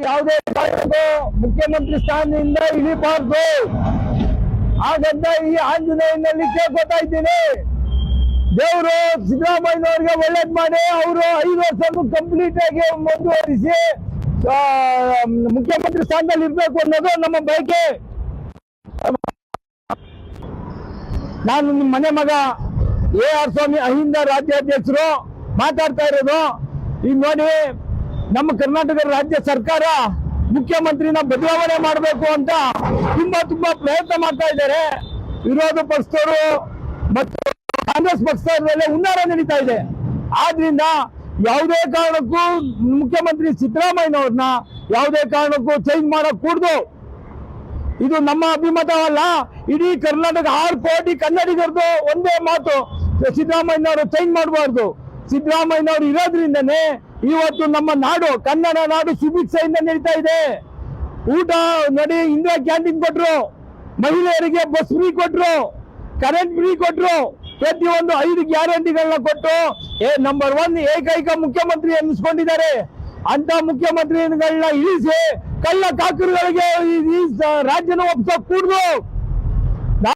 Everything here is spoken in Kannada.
ಯಾವುದೇ ಕಾರಣಕ್ಕೂ ಮುಖ್ಯಮಂತ್ರಿ ಸ್ಥಾನದಿಂದ ಇಳಿಬಾರ್ದು. ಹಾಗಂತ ಈ ಆಂಜನೇಯನಲ್ಲಿ ಕೇಳ್ಕೊತಾ ಇದ್ದೀನಿ. ದೇವರು ಸಿದ್ದರಾಮಯ್ಯನವ್ರಿಗೆ ಒಳ್ಳೇದ್ ಮಾಡಿ ಅವರು 5 ವರ್ಷಕ್ಕೂ ಕಂಪ್ಲೀಟ್ ಆಗಿ ಮುಂದುವರಿಸಿ ಮುಖ್ಯಮಂತ್ರಿ ಸ್ಥಾನದಲ್ಲಿ ಇರ್ಬೇಕು ಅನ್ನೋದು ನಮ್ಮ ಬಯಕೆ. ನಾನು ನಿಮ್ಮ ಮನೆ ಮಗ AR ಸ್ವಾಮಿ ಅಹಿಂದ ರಾಜ್ಯಾಧ್ಯಕ್ಷರು ಮಾತಾಡ್ತಾ ಇರೋದು. ಈಗ ನೋಡಿ, ನಮ್ಮ ಕರ್ನಾಟಕ ರಾಜ್ಯ ಸರ್ಕಾರ ಮುಖ್ಯಮಂತ್ರಿನ ಬದಲಾವಣೆ ಮಾಡಬೇಕು ಅಂತ ತುಂಬಾ ಪ್ರಯತ್ನ ಮಾಡ್ತಾ ಇದ್ದಾರೆ. ವಿರೋಧ ಪಕ್ಷದವರು ಮತ್ತು ಕಾಂಗ್ರೆಸ್ ಪಕ್ಷದವರಲ್ಲೇ ಹುನ್ನಾರ ನಡೀತಾ ಇದೆ. ಆದ್ರಿಂದ ಯಾವುದೇ ಕಾರಣಕ್ಕೂ ಮುಖ್ಯಮಂತ್ರಿ ಸಿದ್ದರಾಮಯ್ಯನವ್ರನ್ನ ಯಾವುದೇ ಕಾರಣಕ್ಕೂ ಚೇಂಜ್ ಮಾಡಕ್ ಕೂಡ್ದು. ಇದು ನಮ್ಮ ಅಭಿಮತವಲ್ಲ, ಇಡೀ ಕರ್ನಾಟಕ 6 ಕೋಟಿ ಕನ್ನಡಿಗರದು ಒಂದೇ ಮಾತು, ಸಿದ್ದರಾಮಯ್ಯನವರು ಚೇಂಜ್ ಮಾಡಬಾರ್ದು. ಸಿದ್ದರಾಮಯ್ಯನವರು ಇರೋದ್ರಿಂದನೇ ಇವತ್ತು ನಮ್ಮ ನಾಡು, ಕನ್ನಡ ನಾಡು ಸುಭಿಕ್ಷೆಯಿಂದ ನಡೀತಾ ಇದೆ. ಊಟ ನೋಡಿ, ಇಂದಿರಾ ಕ್ಯಾಂಟೀನ್ ಕೊಟ್ರು, ಮಹಿಳೆಯರಿಗೆ ಬಸ್ ಫ್ರೀ ಕೊಟ್ರು, ಕರೆಂಟ್ ಫ್ರೀ ಕೊಟ್ರು, ಪ್ರತಿಯೊಂದು 5 ಗ್ಯಾರಂಟಿಗಳನ್ನ ಕೊಟ್ಟು ನಂಬರ್ 1 ಏಕೈಕ ಮುಖ್ಯಮಂತ್ರಿ ಅನ್ನಿಸ್ಕೊಂಡಿದ್ದಾರೆ. ಅಂತ ಮುಖ್ಯಮಂತ್ರಿಗಳನ್ನ ಇಳಿಸಿ ಕಳ್ಳ ಕಾಕರುಗಳಿಗೆ ಈ ರಾಜ್ಯನ ಒಪ್ಪಿಸೋಕ್ ಕೂಡ್ದು.